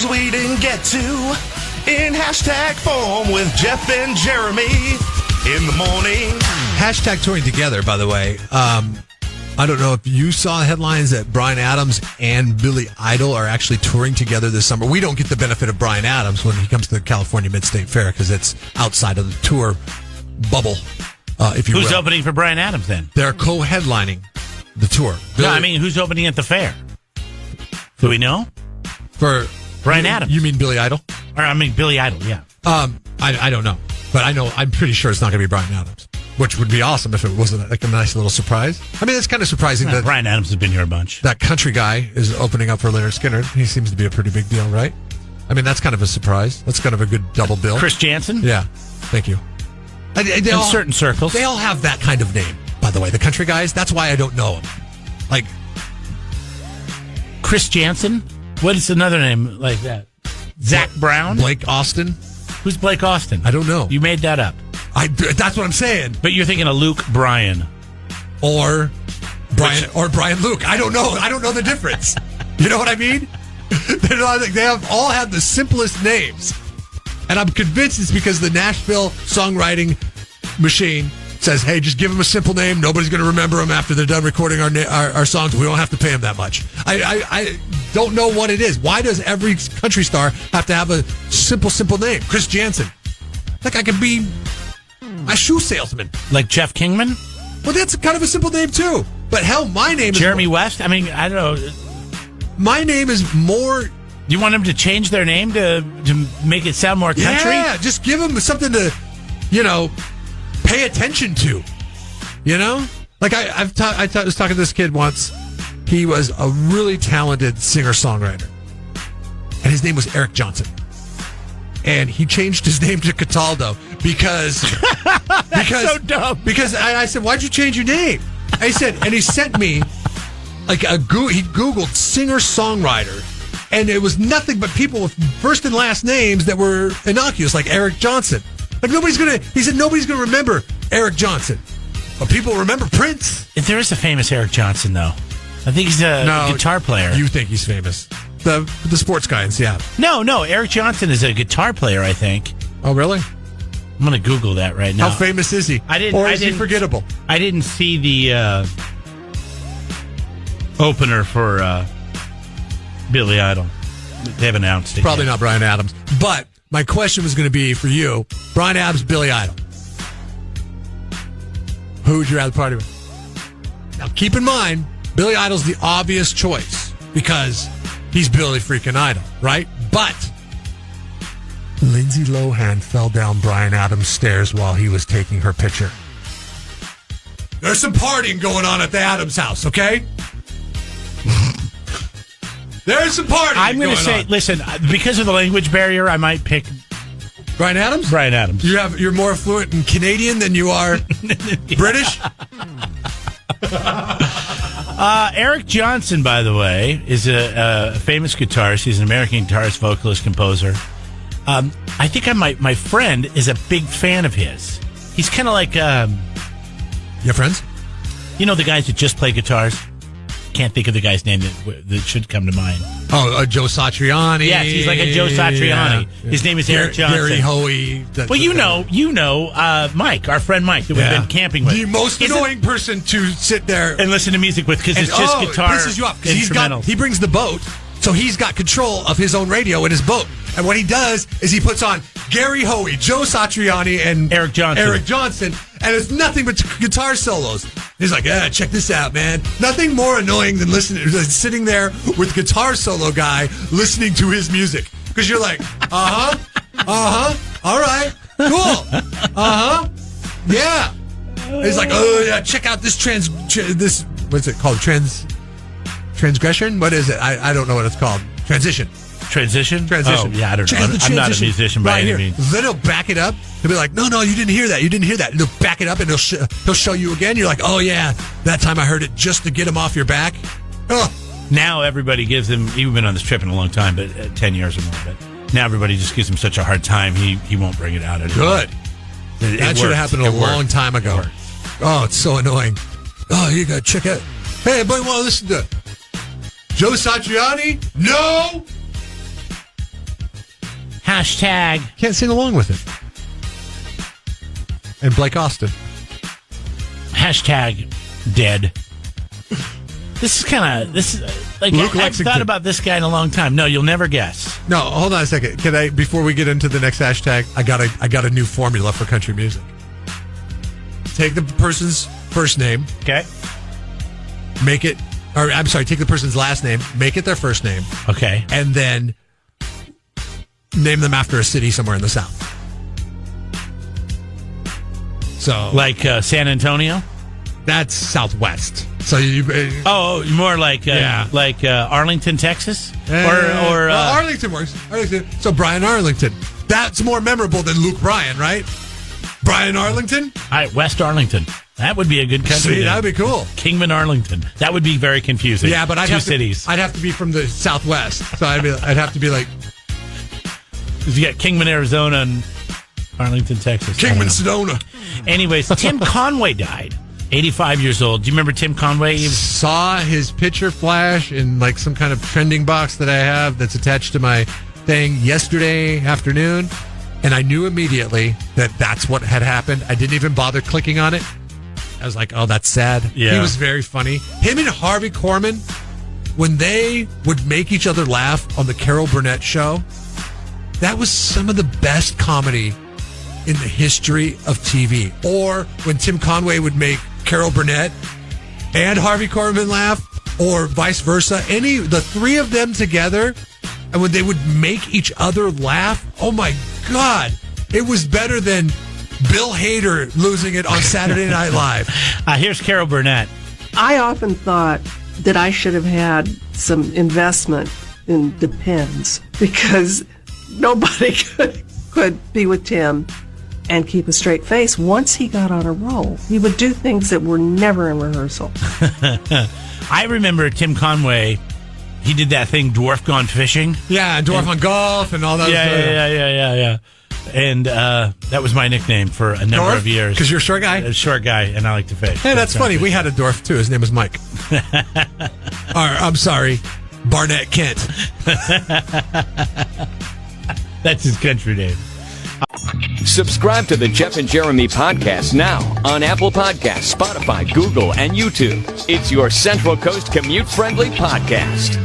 We didn't get to in hashtag form with Jeff and Jeremy in the morning. Hashtag touring together, by the way. I don't know if you saw headlines that Bryan Adams and Billy Idol are actually touring together this summer. We don't get the benefit of Bryan Adams when he comes to the California Mid-State Fair because it's outside of the tour bubble, if you will. Who's opening for Bryan Adams then? They're co-headlining the tour. No, I mean, who's opening at the fair? Do we know? For Bryan Adams. You mean Billy Idol? Or I mean Billy Idol, yeah. I don't know. But I'm pretty sure it's not going to be Bryan Adams, which would be awesome if it wasn't like a nice little surprise. I mean, it's kind of surprising that Bryan Adams has been here a bunch. That country guy is opening up for Leonard Skinner. He seems to be a pretty big deal, right? I mean, that's kind of a surprise. That's kind of a good double bill. Chris Jansen? Yeah. Thank you. In certain circles. They all have that kind of name, by the way. The country guys, that's why I don't know them. Like Chris Jansen? What is another name like that? Zach Brown? Blake Austin? Who's Blake Austin? I don't know. You made that up. That's what I'm saying. But you're thinking of Luke Bryan. Or Brian Luke. I don't know. I don't know the difference. You know what I mean? They all have the simplest names. And I'm convinced it's because the Nashville songwriting machine says, hey, just give them a simple name. Nobody's going to remember them after they're done recording our songs. We don't have to pay them that much. I don't know what it is. Why does every country star have to have a simple name? Chris Jansen. Like I could be a shoe salesman. Like Jeff Kingman? Well, that's kind of a simple name, too. But hell, my name is... Jeremy West? I mean, I don't know. My name is more... You want them to change their name to make it sound more country? Yeah, just give them something to, pay attention to. You know? Like, I was talking to this kid once. He was a really talented singer-songwriter. And his name was Eric Johnson. And he changed his name to Cataldo because... That's so dumb. Because I said, why'd you change your name? I said, and he sent me, like, he Googled singer-songwriter. And it was nothing but people with first and last names that were innocuous, like Eric Johnson. Like he said nobody's gonna remember Eric Johnson. But people remember Prince. If there is a famous Eric Johnson, though. I think he's a guitar player. You think he's famous. The sports guy in Seattle. No, Eric Johnson is a guitar player, I think. Oh, really? I'm gonna Google that right now. How famous is he? Is he forgettable? I didn't see the opener for Billy Idol. They haven't announced it Probably yet. not Bryan Adams. But my question was going to be for you, Bryan Adams, Billy Idol. Who would you rather party with? Now, keep in mind, Billy Idol's the obvious choice because he's Billy freaking Idol, right? But Lindsay Lohan fell down Bryan Adams' stairs while he was taking her picture. There's some partying going on at the Adams house, okay? There's some partying going on. I'm going to say, listen, because of the language barrier, I might pick Bryan Adams? Bryan Adams. You're more fluent in Canadian than you are British? Eric Johnson, by the way, is a famous guitarist. He's an American guitarist, vocalist, composer. I think my friend is a big fan of his. He's kind of like... Your friends? You know the guys that just play guitars? Can't think of the guy's name that should come to mind. Oh, Joe Satriani. Yes, he's like a Joe Satriani. Yeah. His name is Eric Johnson. Gary Hoey. Well, you know, Mike, our friend Mike, that we've been camping with. The most annoying person to sit there and listen to music with because it's just guitar. It pisses you off because he brings the boat, so he's got control of his own radio in his boat. And what he does is he puts on Gary Hoey, Joe Satriani, and Eric Johnson. And it's nothing but guitar solos. He's like, check this out, man. Nothing more annoying than sitting there with guitar solo guy listening to his music. Because you're like, all right, cool, yeah. He's like, oh yeah, check out this this what's it called? Transgression? What is it? I don't know what it's called. Transition. Oh, yeah, I don't know. I'm not a musician by any means. Then he'll back it up. He'll be like, no, you didn't hear that. And he'll back it up and he'll show you again. You're like, oh, yeah, that time I heard it just to get him off your back. Oh. Now everybody gives him, he's been on this trip in a long time, but 10 years or more. But now everybody just gives him such a hard time, he won't bring it out anymore. Good. That should have happened a long time ago. Oh, it's so annoying. Oh, you got to check out. Hey, everybody want to listen to Joe Satriani? No! Hashtag. Can't sing along with it. And Blake Austin. Hashtag dead. This is like Luke I've Lexington. thought about this guy in a long time. No, you'll never guess. No, hold on a second. Can I, before we get into the next hashtag, I got a new formula for country music. Take the person's first name, Okay. take the person's last name, make it their first name, Okay. and then name them after a city somewhere in the South. So, Like San Antonio? that's Southwest. So you, Oh, more like Yeah. Arlington, Texas? well, Arlington works. Arlington. So Brian Arlington. That's more memorable than Luke Bryan, right? Brian Arlington? All right, West Arlington. That would be a good country. See, name. that would be cool. Kingman, Arlington. That would be very confusing. Yeah, but I'd cities. I'd have to be from the Southwest. So I'd have to be like 'Cause you got Kingman, Arizona, and Arlington, Texas. Kingman, Sedona. Anyways, Tim Conway died. 85 years old. Do you remember Tim Conway? Saw his picture flash in like some kind of trending box that I have that's attached to my thing yesterday afternoon, and I knew immediately that that's what had happened. I didn't even bother clicking on it. I was like, oh, that's sad. Yeah. He was very funny. Him and Harvey Korman, when they would make each other laugh on the Carol Burnett show, that was some of the best comedy in the history of TV. Or when Tim Conway would make Carol Burnett and Harvey Korman laugh, or vice versa. The three of them together, and when they would make each other laugh, oh my God, it was better than Bill Hader losing it on Saturday Night Live. Here's Carol Burnett. I often thought that I should have had some investment in Depends because nobody could be with Tim and keep a straight face. Once he got on a roll, he would do things that were never in rehearsal. I remember Tim Conway. He did that thing, Dwarf Gone Fishing. Yeah, Dwarf on Golf and all that. Yeah. And that was my nickname for a number of years. Because you're a short guy? A short guy, and I like to fish. Hey, that's funny. We had a dwarf, too. His name was Mike. I'm sorry, Barnett Kent. That's his country name. Subscribe to the Jeff and Jeremy podcast now on Apple Podcasts, Spotify, Google, and YouTube. It's your Central Coast commute-friendly podcast.